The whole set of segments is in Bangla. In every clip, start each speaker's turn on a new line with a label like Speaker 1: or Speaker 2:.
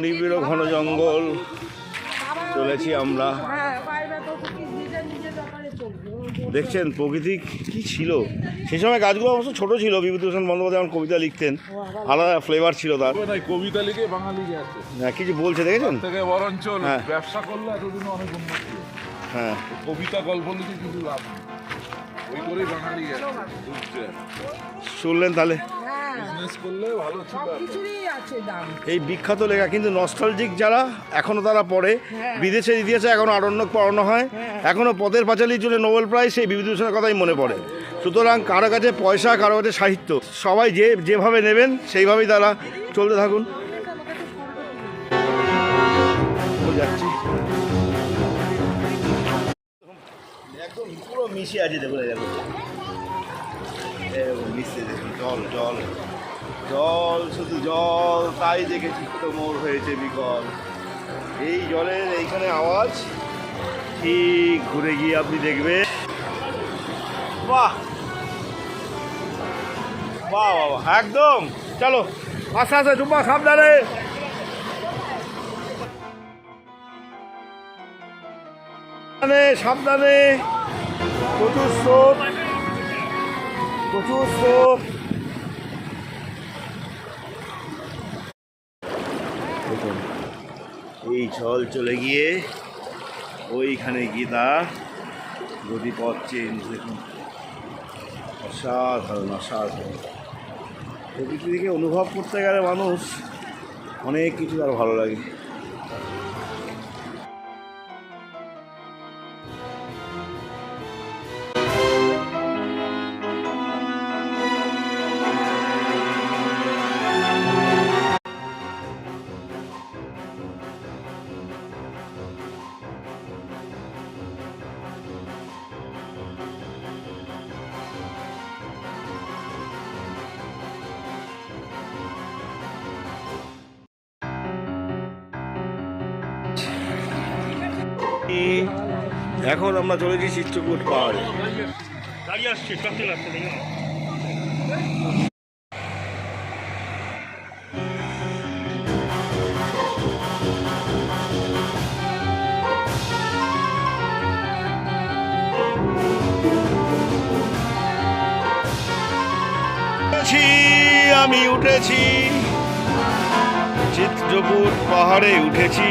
Speaker 1: নিবিড় ঘন জঙ্গল চলেছি আমরা। দেখছেন প্রকৃতি কি ছিল সেই সময়, গাছগুলো অবশ্য ছোট ছিল। বিভূতিভূষণ বন্দ্যোপাধ্যায় যখন কবিতা লিখতেন আলাদা ফ্লেভার ছিল তার।
Speaker 2: কবিতা লিখে বাঙালি আছে,
Speaker 1: হ্যাঁ কিছু বলছে দেখেছেন,
Speaker 2: থেকে বরঞ্চ ব্যবসা করলে এতদিন অনেক উন্নতি। হ্যাঁ, কবিতা গল্প লিখে কিছু লাভ নেই, ওই করেই বাঙালি
Speaker 1: শুনলেন তাহলে।
Speaker 2: বিজনেস করলে ভালো ছিল।
Speaker 1: এই বিখ্যাত লেখা কিন্তু নস্টালজিক যারা এখনো তারা পড়ে। বিদেশের ইতিহাসে এখনো আরণ্যক পড়ানো হয়, এখনো পথের পাঁচালীর জন্য নোবেল প্রাইজ সেই বিভূতিভূষণের কথাই মনে পড়ে। সুতরাং কারো কাছে পয়সা, কারো কাছে সাহিত্য, সবাই যেভাবে নেবেন সেইভাবেই তারা চলতে থাকুন। যাচ্ছি একদম পুরো মিশে আছে, দেখুন এরকম মিশে, দেখুন জল জল জল, শুধু জল, তাই দেখে চিত্ত মোর হয়েছে বিকল। এই জলের এইখানে আওয়াজ ঠিক ঘুরে গিয়ে আপনি দেখবেন, বাহ বাহ বাহ, একদম। চলো আস্তে আস্তে, টুম্পা সাবধানে। সাবধানে, প্রচুর স্রোত, প্রচুর স্রোত। দেখুন এই জল চলে গিয়ে ওইখানে গিয়ে তার গতিপথ চেঞ্জ। দেখুন অসাধারণ, অসাধারণ। প্রকৃতিকে অনুভব করতে গেলে মানুষ অনেক কিছু তার ভালো লাগে। এখন আমরা চলেছি চিত্রকূট পাহাড়ে। আমি উঠেছি চিত্রকূট পাহাড়ে, উঠেছি।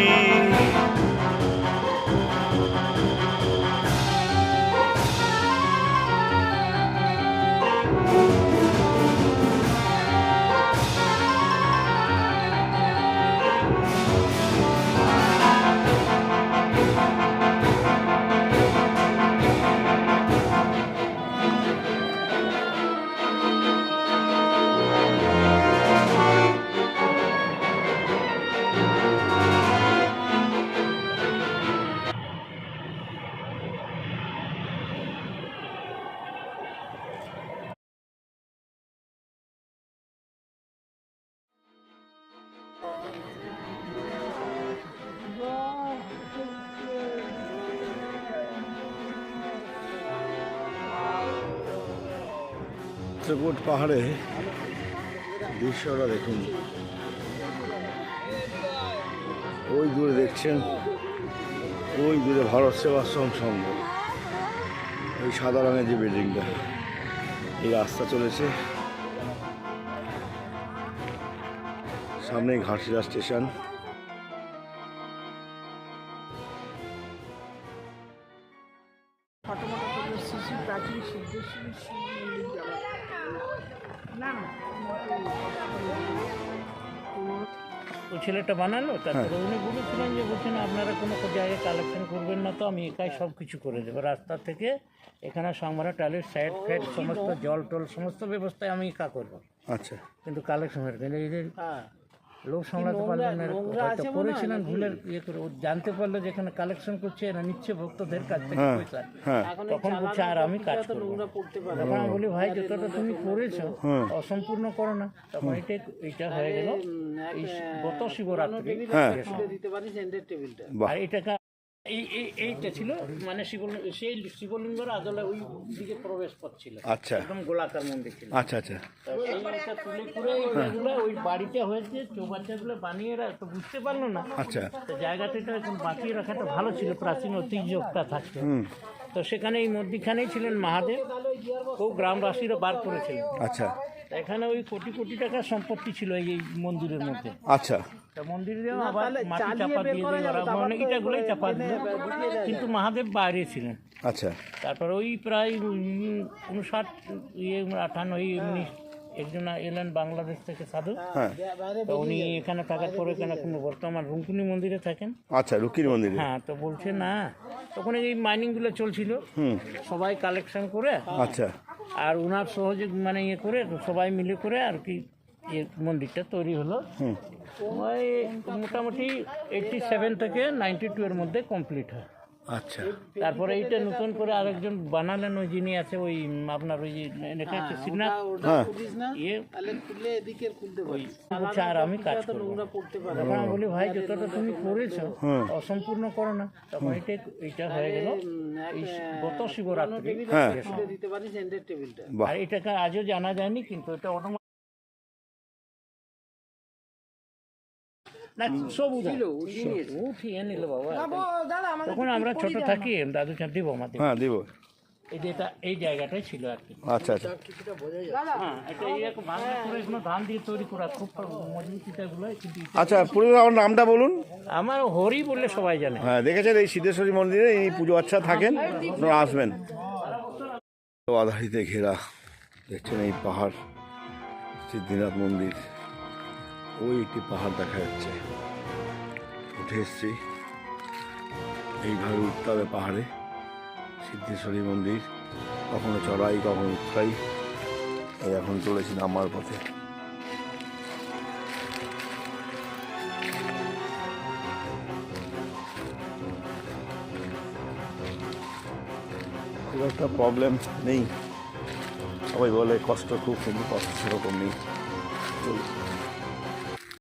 Speaker 1: চিত্রকূট পাহাড়ে দৃশ্যটা দেখুন, ওই দূরে দেখছেন, ওই দূরে ভারত সেবাশ্রম সংঘ, ওই সাদা রঙের যে বিল্ডিংটা। এই রাস্তা চলেছে, সামনে ঘাটশিলা স্টেশন।
Speaker 3: ওই ছেলেটা বানালো, তারপরে উনি বলেছিলেন যে বলছেন আপনারা কোনো জায়গায় কালেকশন করবেন না, তো আমি একাই সব কিছু করে দেবো। রাস্তা থেকে এখানে সংবারা টালির সাইড ফাইড সমস্ত জল টল সমস্ত ব্যবস্থায় আমি একা করবো।
Speaker 1: আচ্ছা,
Speaker 3: কিন্তু কালেকশন কিন্তু এই যে লোক সামলাতে পারলেন না, হয়তো করেছিলেন ভুলের ইয়ে করে, ও জানতে পারলো যে এখানে কালেকশন করছে, এরা নিচ্ছে ভক্তদের কাছ থেকে পয়সা, তখন বলছে আর আমি কাজ করবো। তখন আমি বলি ভাই যতটা তুমি করেছো অসম্পূর্ণ করো না। তখন এইটা হয়ে গেল এই গত শিবরাত্রি। আর এটাকে এইটা ছিল মানে সেই শিবলিঙ্গের আদলে ওই দিকে প্রবেশ পথ ছিল,
Speaker 1: আচ্ছা
Speaker 3: একদম গোলাকার মন্দির ছিল।
Speaker 1: আচ্ছা আচ্ছা
Speaker 3: তো সেইটা তুলে করে এগুলো ওই বাড়িতে হয়েছে, চৌবাচ্চাগুলো বানিয়ে তো বুঝতে পারলো না।
Speaker 1: আচ্ছা
Speaker 3: তো জায়গাটা এখন বাঁচিয়ে রাখাটা ভালো ছিল, প্রাচীন ঐতিহ্যটা থাকতো। তো সেখানে এই মধ্যিখানেই ছিলেন মহাদেব, খুব গ্রামবাসীরা বার করেছিলেন।
Speaker 1: আচ্ছা
Speaker 3: এখানে ওই কোটি কোটি টাকার সম্পত্তি ছিল এই মন্দিরের মধ্যে।
Speaker 1: আচ্ছা
Speaker 3: তা মন্দিরেও আবার মাটি চাপা দিয়ে দেয় ওরা, মানে ইটাগুলোই চাপা দিল, কিন্তু মহাদেব বাইরে ছিলেন।
Speaker 1: আচ্ছা
Speaker 3: তারপর ওই প্রায় 59 একজন এলেন বাংলাদেশ থেকে সাধু।
Speaker 1: হ্যাঁ
Speaker 3: তো উনি এখানে থাকার পরে এখানে কোনো বর্তমান রুঙ্কুনি মন্দিরে থাকেন।
Speaker 1: আচ্ছা রুকির মন্দিরে
Speaker 3: হ্যাঁ, তো বলছে না তখন এই মাইনিংগুলো চলছিল, সবাই কালেকশন করে
Speaker 1: আচ্ছা
Speaker 3: আর ওনার সহযোগ মানে করে সবাই মিলে করে আর কি মন্দিরটা তৈরি হলো। ওই মোটামুটি 87 থেকে 92 এর মধ্যে কমপ্লিট হয়।
Speaker 1: আচ্ছা
Speaker 3: তারপরে এইটা নতুন করে আরেকজন বানালেন, ওই যিনি আছে ওই আপনার ওই যে এটা হচ্ছে শিবনাথ
Speaker 1: হ্যাঁ
Speaker 3: ইয়ে ওই বলছে আর আমি কাজ করবো। তখন আমি বলি ভাই যতটা তুমি করেছো অসম্পূর্ণ করো না। তখন এইটা হয়ে গেল এই গত শিবরাত্রি।
Speaker 1: হ্যাঁ বাহ
Speaker 3: আর এটাকে আজও জানা যায়নি, কিন্তু এটা না সব উঠিয়ে নিল বাবা। তখন আমরা ছোট থাকি, দাদু চাঁদ দিব আমাদের,
Speaker 1: হ্যাঁ দিব
Speaker 3: এই যে এটা এই জায়গাটাই ছিল আর কি।
Speaker 1: আচ্ছা আচ্ছা
Speaker 3: হ্যাঁ, এটা এইরকম ভাঙা করে এগুলো ধান দিয়ে তৈরি করা, খুব মজবুত ইটাগুলো। কিন্তু
Speaker 1: আচ্ছা পুরো আমার নামটা বলুন।
Speaker 3: আমার হরি বললে সবাই জানে।
Speaker 1: হ্যাঁ দেখেছেন এই সিদ্ধেশ্বরী মন্দিরে এই পুজো আচ্ছা থাকেন, আপনারা আসবেন। তো আধারিতে ঘেরা দেখছেন এই পাহাড়, সিদ্ধিনাথ মন্দির, ওই একটি পাহাড় দেখা যাচ্ছে। উঠে এসছি, এইভাবে উঠতে হবে পাহাড়ে। সিদ্ধেশ্বরী মন্দির কখনো চড়াই কখনো উৎরাই, এই এখন চলেছি নামার পথে। খুব একটা প্রবলেম নেই, সবাই বলে কষ্ট খুব, কিন্তু কষ্ট সেরকম নেই। চলুন।